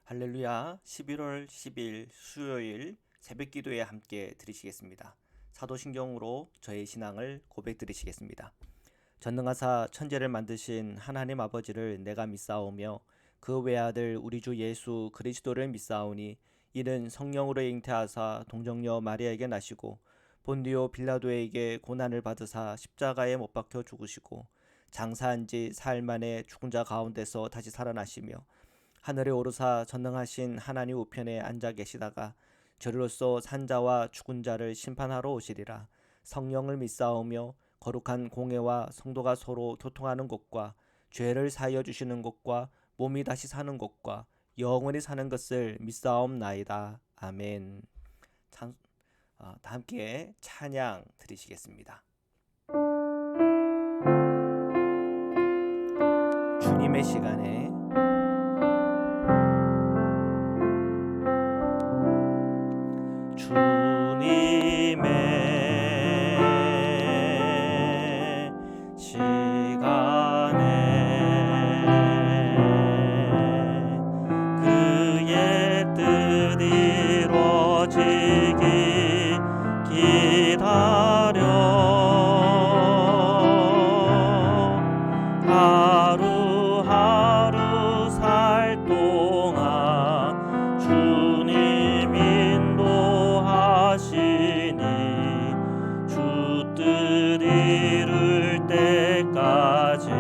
할렐루야. 11월 10일 수요일 새벽 기도에 함께 드리시겠습니다. 사도신경으로 저의 신앙을 고백 드리시겠습니다. 전능하사 천지를 만드신 하나님 아버지를 내가 믿사오며 그 외아들 우리 주 예수 그리스도를 믿사오니 이는 성령으로 잉태하사 동정녀 마리아에게 나시고 본디오 빌라도에게 고난을 받으사 십자가에 못 박혀 죽으시고 장사한 지 사흘 만에 죽은 자 가운데서 다시 살아나시며 하늘에 오르사 전능하신 하나님 우편에 앉아 계시다가 저리로서 산자와 죽은 자를 심판하러 오시리라. 성령을 믿사오며 거룩한 공회와 성도가 서로 교통하는 것과 죄를 사하여 주시는 것과 몸이 다시 사는 것과 영원히 사는 것을 믿사옵나이다. 아멘. 다 함께 찬양 드리시겠습니다. 주님의 시간에 주님의 시간에 그의 뜻 이루어지기 기다려 하루하루 살 동안 주님 인도하시니 주 뜻 이룰 때까지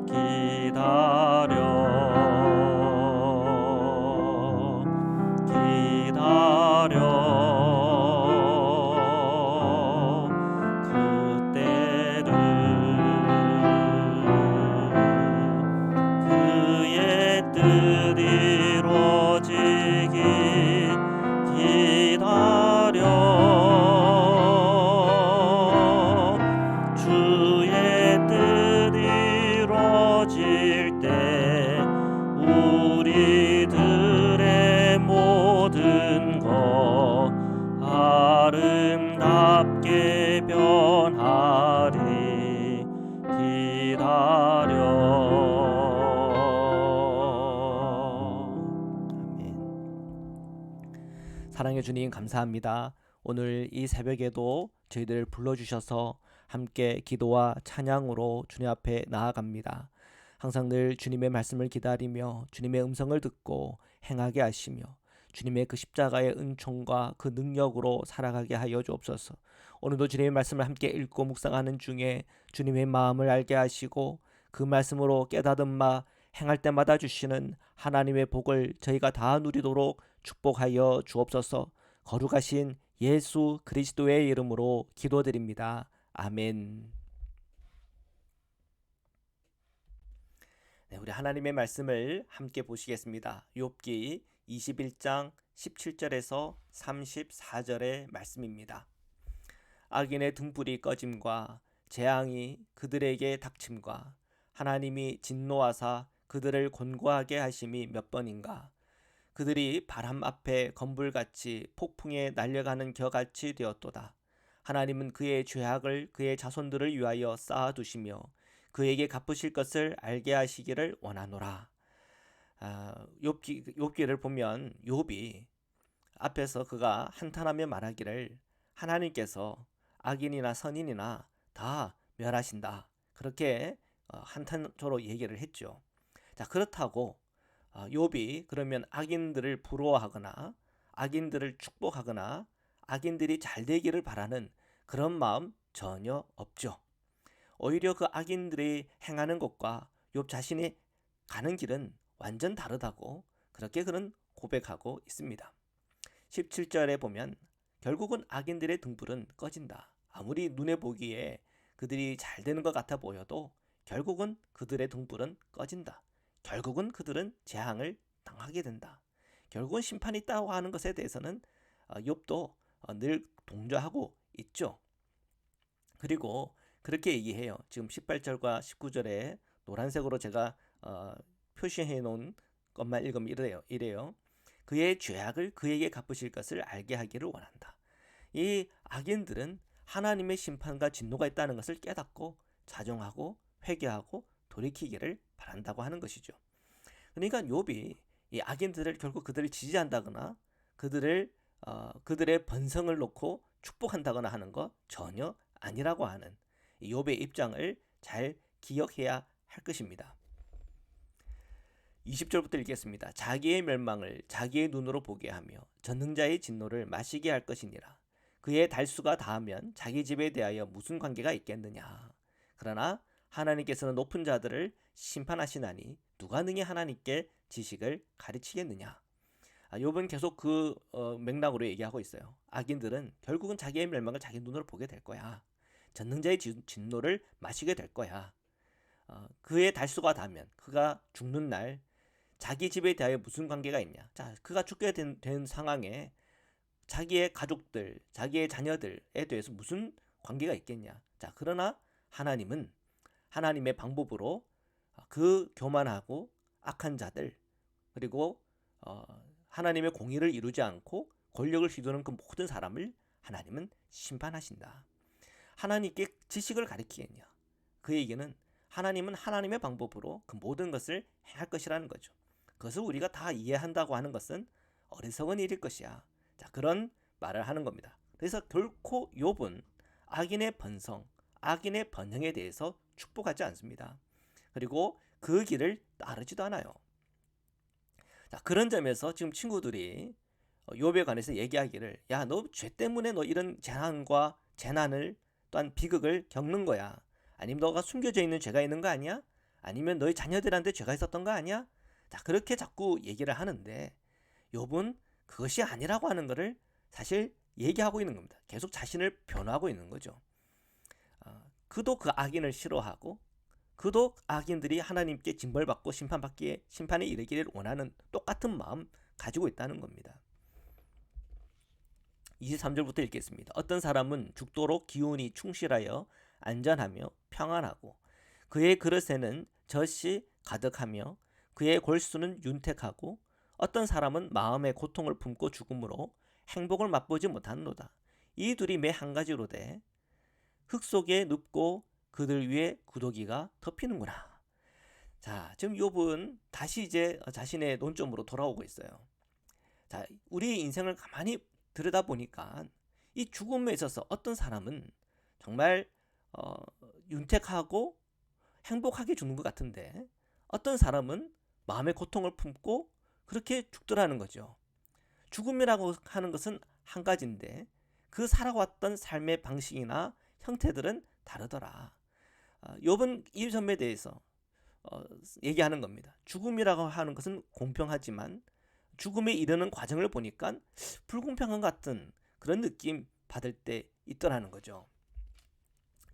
기다려 그때를 그의 뜻 이루어지기 기다려 주의 뜻 이루어질 때 우리들의 모든 것 아름답게 변하리 기다려. 아멘. 사랑해 주님 감사합니다. 오늘 이 새벽에도 저희들을 불러주셔서 함께 기도와 찬양으로 주님 앞에 나아갑니다. 항상 늘 주님의 말씀을 기다리며 주님의 음성을 듣고 행하게 하시며 주님의 그 십자가의 은총과 그 능력으로 살아가게 하여 주옵소서. 오늘도 주님의 말씀을 함께 읽고 묵상하는 중에 주님의 마음을 알게 하시고 그 말씀으로 깨닫은 바 행할 때마다 주시는 하나님의 복을 저희가 다 누리도록 축복하여 주옵소서. 거룩하신 예수 그리스도의 이름으로 기도드립니다. 아멘. 네, 우리 하나님의 말씀을 함께 보시겠습니다. 욥기 21장 17절에서 34절의 말씀입니다. 악인의 등불이 꺼짐과 재앙이 그들에게 닥침과 하나님이 진노하사 그들을 곤고하게 하심이 몇 번인가. 그들이 바람 앞에 건불같이 폭풍에 날려가는 겨같이 되었도다. 하나님은 그의 죄악을 그의 자손들을 위하여 쌓아두시며 그에게 갚으실 것을 알게 하시기를 원하노라. 욥기를 보면 욥이 앞에서 그가 한탄하며 말하기를 하나님께서 악인이나 선인이나 다 멸하신다. 그렇게 한탄조로 얘기를 했죠. 자, 그렇다고 욥이 그러면 악인들을 부러워하거나 악인들을 축복하거나 악인들이 잘 되기를 바라는 그런 마음 전혀 없죠. 오히려 그 악인들이 행하는 것과 욥 자신이 가는 길은 완전 다르다고 그렇게 그는 고백하고 있습니다. 17절에 보면 결국은 악인들의 등불은 꺼진다. 아무리 눈에 보기에 그들이 잘 되는 것 같아 보여도 결국은 그들의 등불은 꺼진다. 결국은 그들은 재앙을 당하게 된다. 결국은 심판이 있다고 하는 것에 대해서는 욥도 늘 동조하고 있죠. 그리고 그렇게 얘기해요. 지금 18절과 19절에 노란색으로 제가 표시해 놓은 것만 읽으면 이래요. 그의 죄악을 그에게 갚으실 것을 알게 하기를 원한다. 이 악인들은 하나님의 심판과 진노가 있다는 것을 깨닫고 자정하고 회개하고 돌이키기를 바란다고 하는 것이죠. 그러니까 욥이 이 악인들을 결국 그들을 지지한다거나 그들의 번성을 놓고 축복한다거나 하는 거 전혀 아니라고 하는 이 욥의 입장을 잘 기억해야 할 것입니다. 20절부터 읽겠습니다. 자기의 멸망을 자기의 눈으로 보게 하며 전능자의 진노를 마시게 할 것이니라. 그의 달수가 다하면 자기 집에 대하여 무슨 관계가 있겠느냐. 그러나 하나님께서는 높은 자들을 심판하시나니 누가 능히 하나님께 지식을 가르치겠느냐. 욥은 계속 그 맥락으로 얘기하고 있어요. 악인들은 결국은 자기의 멸망을 자기 눈으로 보게 될 거야. 전능자의 진노를 마시게 될 거야. 그의 달수가 닿으면 그가 죽는 날 자기 집에 대하여 무슨 관계가 있냐. 자, 그가 죽게 된 상황에 자기의 가족들, 자기의 자녀들에 대해서 무슨 관계가 있겠냐. 자, 그러나 하나님은 하나님의 방법으로 그 교만하고 악한 자들, 그리고 하나님의 공의를 이루지 않고 권력을 휘두르는 그 모든 사람을 하나님은 심판하신다. 하나님께 지식을 가르치겠냐. 그 얘기는 하나님은 하나님의 방법으로 그 모든 것을 행할 것이라는 거죠. 그것을 우리가 다 이해한다고 하는 것은 어리석은 일일 것이야. 자, 그런 말을 하는 겁니다. 그래서 결코 욥은 악인의 번성, 악인의 번영에 대해서 축복하지 않습니다. 그리고 그 길을 따르지도 않아요. 자, 그런 점에서 지금 친구들이 욥에 관해서 얘기하기를, 야, 너 죄 때문에 너 이런 재난과 재난을 또한 비극을 겪는 거야. 아니면 너가 숨겨져 있는 죄가 있는 거 아니야? 아니면 너희 자녀들한테 죄가 있었던 거 아니야? 자, 그렇게 자꾸 얘기를 하는데 욥은 그것이 아니라고 하는 것을 사실 얘기하고 있는 겁니다. 계속 자신을 변호하고 있는 거죠. 그도 그 악인을 싫어하고 그도 악인들이 하나님께 징벌받고 심판에 이르기를 원하는 똑같은 마음 가지고 있다는 겁니다. 23절부터 읽겠습니다. 어떤 사람은 죽도록 기운이 충실하여 안전하며 평안하고 그의 그릇에는 젖이 가득하며 그의 골수는 윤택하고 어떤 사람은 마음의 고통을 품고 죽음으로 행복을 맛보지 못하노다. 이 둘이 매 한 가지로되 흙 속에 눕고 그들 위에 구더기가 덮이는구나. 자, 지금 욥은 다시 이제 자신의 논점으로 돌아오고 있어요. 자, 우리의 인생을 가만히 들여다보니까 이 죽음에 있어서 어떤 사람은 정말 윤택하고 행복하게 죽는 것 같은데 어떤 사람은 마음의 고통을 품고 그렇게 죽더라는 거죠. 죽음이라고 하는 것은 한 가지인데 그 살아왔던 삶의 방식이나 형태들은 다르더라. 욥은 이 점에 대해서 얘기하는 겁니다. 죽음이라고 하는 것은 공평하지만 죽음에 이르는 과정을 보니까 불공평한 같은 그런 느낌 받을 때 있더라는 거죠.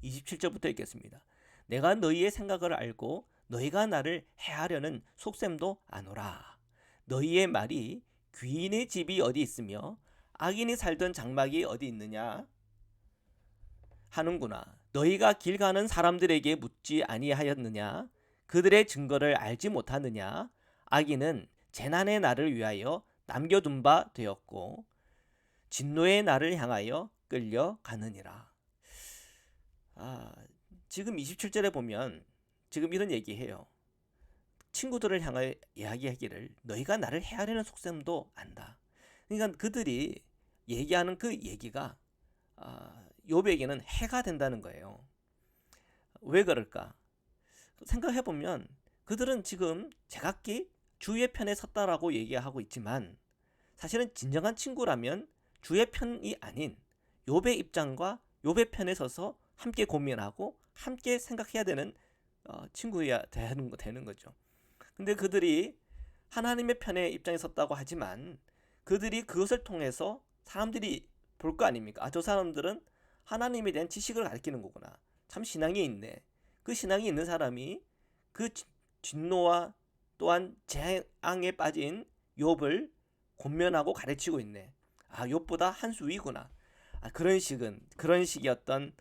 27절부터 읽겠습니다. 내가 너희의 생각을 알고 너희가 나를 해하려는 속셈도 아노라. 너희의 말이 귀인의 집이 어디 있으며 악인이 살던 장막이 어디 있느냐 하는구나. 너희가 길 가는 사람들에게 묻지 아니하였느냐? 그들의 증거를 알지 못하느냐? 악인은 재난의 날을 위하여 남겨둔 바 되었고 진노의 날을 향하여 끌려가느니라. 지금 27절에 보면 지금 이런 얘기해요. 친구들을 향하여 이야기하기를 너희가 나를 해하려는 속셈도 안다. 그러니까 그들이 얘기하는 그 얘기가 욥에게는 해가 된다는 거예요. 왜 그럴까? 생각해보면 그들은 지금 제각기 주의 편에 섰다라고 얘기하고 있지만 사실은 진정한 친구라면 주의 편이 아닌 욥의 입장과 욥의 편에 서서 함께 고민하고 함께 생각해야 되는 친구야 되는 거죠. 근데 그들이 하나님의 편에 입장에 섰다고 하지만 그들이 그것을 통해서 사람들이 볼 거 아닙니까? 저 사람들은 하나님에 대한 지식을 가르치는 거구나. 참 신앙이 있네. 그 신앙이 있는 사람이 그 진노와 또한 재앙에 빠진 욥을 권면하고 가르치고 있네. 욥보다 한 수 위구나. 그런 식의 어떤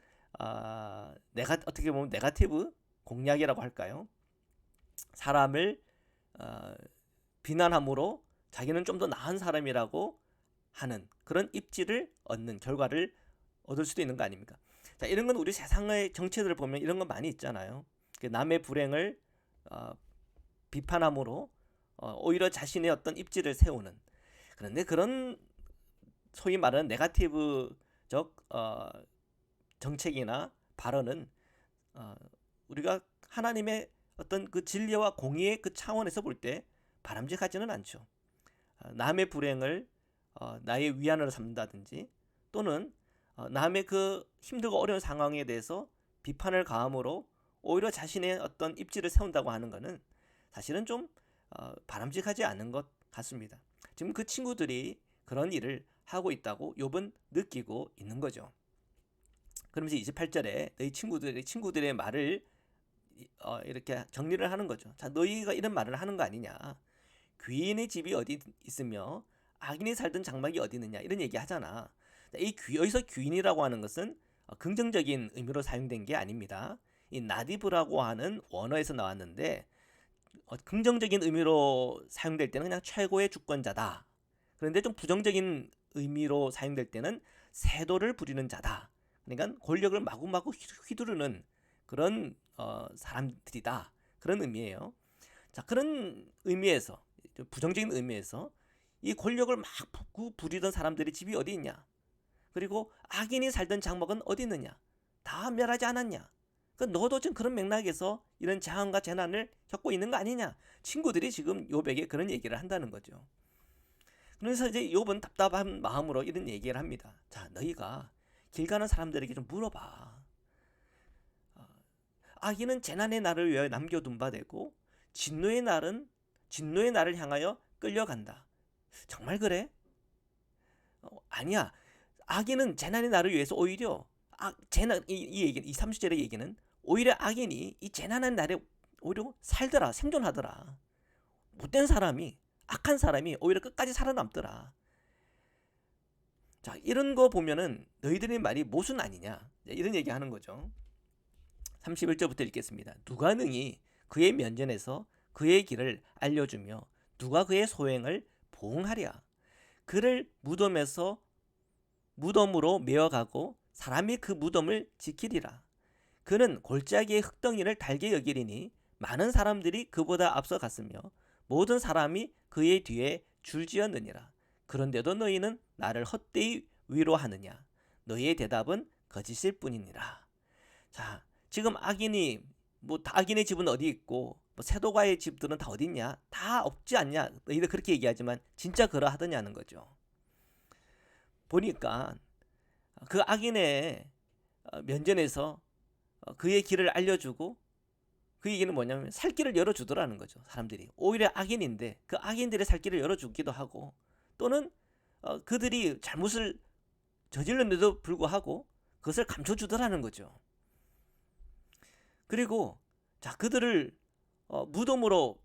어떻게 보면 네거티브 공략이라고 할까요? 사람을 비난함으로 자기는 좀 더 나은 사람이라고 하는 그런 입지를 얻는 결과를 얻을 수도 있는 거 아닙니까? 자, 이런 건 우리 세상의 정치들을 보면 이런 건 많이 있잖아요. 남의 불행을 비판함으로 오히려 자신의 어떤 입지를 세우는. 그런데 그런 소위 말하는 네거티브적 정책이나 발언은 우리가 하나님의 어떤 그 진리와 공의의 그 차원에서 볼 때 바람직하지는 않죠. 남의 불행을 나의 위안으로 삼는다든지, 또는 남의 그 힘들고 어려운 상황에 대해서 비판을 가함으로 오히려 자신의 어떤 입지를 세운다고 하는 것은 사실은 좀 바람직하지 않은 것 같습니다. 지금 그 친구들이 그런 일을 하고 있다고 욥은 느끼고 있는 거죠. 그러면서 28절에 너희 친구들의 말을 이렇게 정리를 하는 거죠. 자, 너희가 이런 말을 하는 거 아니냐? 귀인의 집이 어디 있으며 악인이 살던 장막이 어디 있느냐, 이런 얘기 하잖아. 여기서 귀인이라고 하는 것은 긍정적인 의미로 사용된 게 아닙니다. 이 나디브라고 하는 원어에서 나왔는데 긍정적인 의미로 사용될 때는 그냥 최고의 주권자다. 그런데 좀 부정적인 의미로 사용될 때는 세도를 부리는 자다. 그러니까 권력을 마구마구 휘두르는 그런 사람들이다. 그런 의미예요. 자, 그런 의미에서, 부정적인 의미에서 이 권력을 막 부리던 사람들의 집이 어디 있냐? 그리고 악인이 살던 장막은 어디 있느냐? 다 멸하지 않았냐? 너도 지금 그런 맥락에서 이런 재앙과 재난을 겪고 있는 거 아니냐? 친구들이 지금 욥에게 그런 얘기를 한다는 거죠. 그래서 이제 욥은 답답한 마음으로 이런 얘기를 합니다. 자, 너희가 길 가는 사람들에게 좀 물어봐. 악인은 재난의 날을 위하여 남겨둔 바 되고 진노의 날을 향하여 끌려간다. 정말 그래? 아니야. 악인은 재난의 날을 위해서 오히려 이 30절의 얘기는 오히려 악인이 이 재난의 날에 오히려 살더라, 생존하더라. 못된 사람이, 악한 사람이 오히려 끝까지 살아남더라. 자, 이런 거 보면은 너희들의 말이 모순 아니냐, 이런 얘기 하는 거죠. 31절부터 읽겠습니다. 누가 능히 그의 면전에서 그의 길을 알려주며 누가 그의 소행을 보응하랴. 그를 무덤으로 메어가고 사람이 그 무덤을 지키리라. 그는 골짜기의 흙덩이를 달게 여기리니 많은 사람들이 그보다 앞서 갔으며 모든 사람이 그의 뒤에 줄지었느니라. 그런데도 너희는 나를 헛되이 위로하느냐? 너희의 대답은 거짓일 뿐이니라. 자, 지금 악인의 집은 어디 있고 세도가의 집들은 다 어디 있냐? 다 없지 않냐? 너희들 그렇게 얘기하지만 진짜 그러하더냐는 거죠. 보니까 그 악인의 면전에서 그의 길을 알려주고, 그 얘기는 뭐냐면 살 길을 열어주더라는 거죠. 사람들이 오히려 악인인데 그 악인들의 살 길을 열어주기도 하고, 또는 그들이 잘못을 저질렀는데도 불구하고 그것을 감춰주더라는 거죠. 그리고 자, 그들을 무덤으로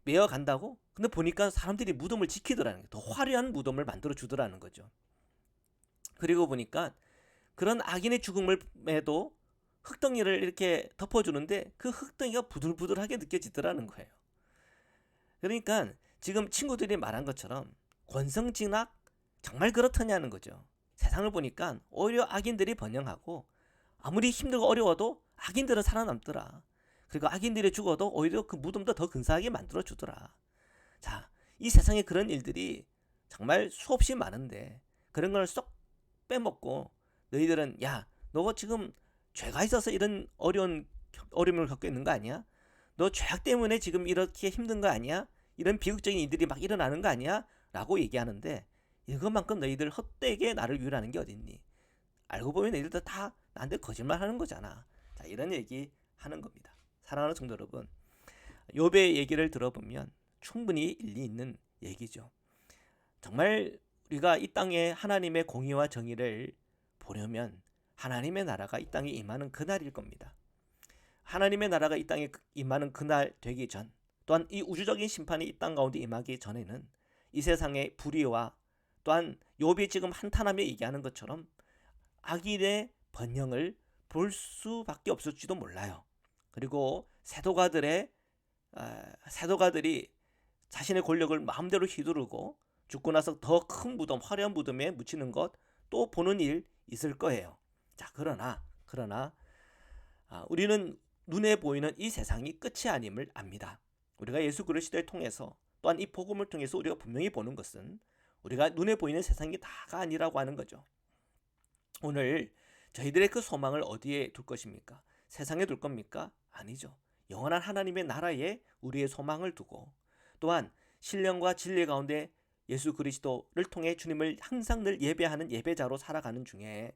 메어 간다고? 근데 보니까 사람들이 무덤을 지키더라는 거예요. 더 화려한 무덤을 만들어 주더라는 거죠. 그리고 보니까 그런 악인의 죽음에도 흙덩이를 이렇게 덮어주는데 그 흙덩이가 부들부들하게 느껴지더라는 거예요. 그러니까 지금 친구들이 말한 것처럼 권성징악 정말 그렇더냐는 거죠. 세상을 보니까 오히려 악인들이 번영하고 아무리 힘들고 어려워도 악인들은 살아남더라. 그리고 악인들이 죽어도 오히려 그 무덤도 더 근사하게 만들어 주더라. 자, 이 세상에 그런 일들이 정말 수없이 많은데 그런 걸 쏙 빼먹고 너희들은 야, 너 지금 죄가 있어서 이런 어려움을 겪고 있는 거 아니야? 너 죄악 때문에 지금 이렇게 힘든 거 아니야? 이런 비극적인 일들이 막 일어나는 거 아니야? 라고 얘기하는데 이것만큼 너희들 헛되게 나를 위로하는 게 어딨니? 알고 보면 너희들 다 나한테 거짓말 하는 거잖아. 자, 이런 얘기 하는 겁니다. 사랑하는 성도 여러분, 욥의 얘기를 들어보면 충분히 일리 있는 얘기죠. 정말 우리가 이 땅에 하나님의 공의와 정의를 보려면 하나님의 나라가 이 땅에 임하는 그날일 겁니다. 하나님의 나라가 이 땅에 임하는 그날 되기 전, 또한 이 우주적인 심판이 이 땅 가운데 임하기 전에는 이 세상의 불의와 또한 욥이 지금 한탄하며 얘기하는 것처럼 악인의 번영을 볼 수밖에 없을지도 몰라요. 그리고 세도가들이 자신의 권력을 마음대로 휘두르고 죽고 나서 더 큰 무덤, 화려한 무덤에 묻히는 것 또 보는 일 있을 거예요. 자, 그러나 우리는 눈에 보이는 이 세상이 끝이 아님을 압니다. 우리가 예수 그리스도를 통해서 또한 이 복음을 통해서 우리가 분명히 보는 것은 우리가 눈에 보이는 세상이 다가 아니라고 하는 거죠. 오늘 저희들의 그 소망을 어디에 둘 것입니까? 세상에 둘 겁니까? 아니죠. 영원한 하나님의 나라에 우리의 소망을 두고, 또한 신령과 진리 가운데 예수 그리스도를 통해 주님을 항상 늘 예배하는 예배자로 살아가는 중에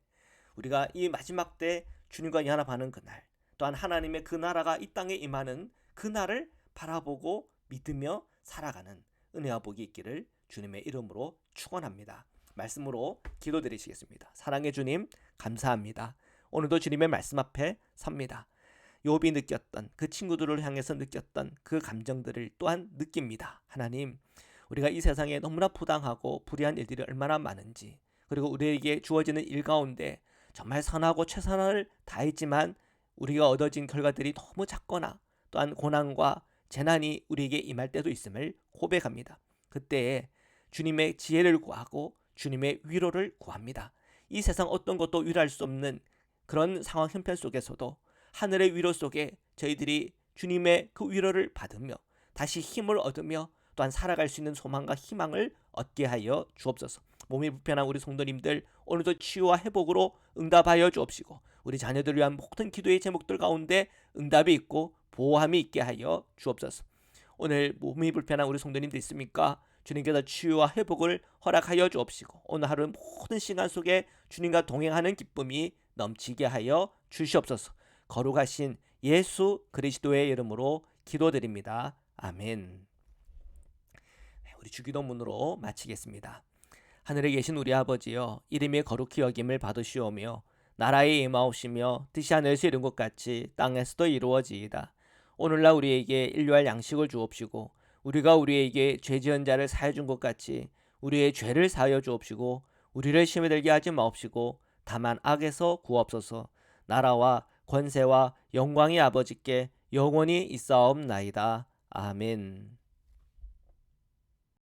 우리가 이 마지막 때 주님과 연합하는 그날, 또한 하나님의 그 나라가 이 땅에 임하는 그날을 바라보고 믿으며 살아가는 은혜와 복이 있기를 주님의 이름으로 축원합니다. 말씀으로 기도드리시겠습니다. 사랑의 주님, 감사합니다. 오늘도 주님의 말씀 앞에 섭니다. 욥이 느꼈던, 그 친구들을 향해서 느꼈던 그 감정들을 또한 느낍니다. 하나님, 우리가 이 세상에 너무나 부당하고 불의한 일들이 얼마나 많은지, 그리고 우리에게 주어지는 일 가운데 정말 선하고 최선을 다했지만 우리가 얻어진 결과들이 너무 작거나, 또한 고난과 재난이 우리에게 임할 때도 있음을 고백합니다. 그때에 주님의 지혜를 구하고 주님의 위로를 구합니다. 이 세상 어떤 것도 위로할 수 없는 그런 상황 형편 속에서도 하늘의 위로 속에 저희들이 주님의 그 위로를 받으며 다시 힘을 얻으며 또한 살아갈 수 있는 소망과 희망을 얻게 하여 주옵소서. 몸이 불편한 우리 성도님들 오늘도 치유와 회복으로 응답하여 주옵시고, 우리 자녀들을 위한 모든 기도의 제목들 가운데 응답이 있고 보호함이 있게 하여 주옵소서. 오늘 몸이 불편한 우리 성도님들 있습니까? 주님께서 치유와 회복을 허락하여 주옵시고, 오늘 하루 모든 시간 속에 주님과 동행하는 기쁨이 넘치게 하여 주시옵소서. 거룩하신 예수 그리스도의 이름으로 기도드립니다. 아멘. 우리 주기도문으로 마치겠습니다. 하늘에 계신 우리 아버지여, 이름이 거룩히 여김을 받으시오며 나라에 임하옵시며 뜻이 하늘에서 이룬 것 같이 땅에서도 이루어지이다. 오늘날 우리에게 일용할 양식을 주옵시고, 우리가 우리에게 죄 지은 자를 사하여 준 것 같이 우리의 죄를 사하여 주옵시고, 우리를 시험에 들게 하지 마옵시고 다만 악에서 구하옵소서. 나라와 권세와 영광이 아버지께 영원히 있사옵나이다. 아멘.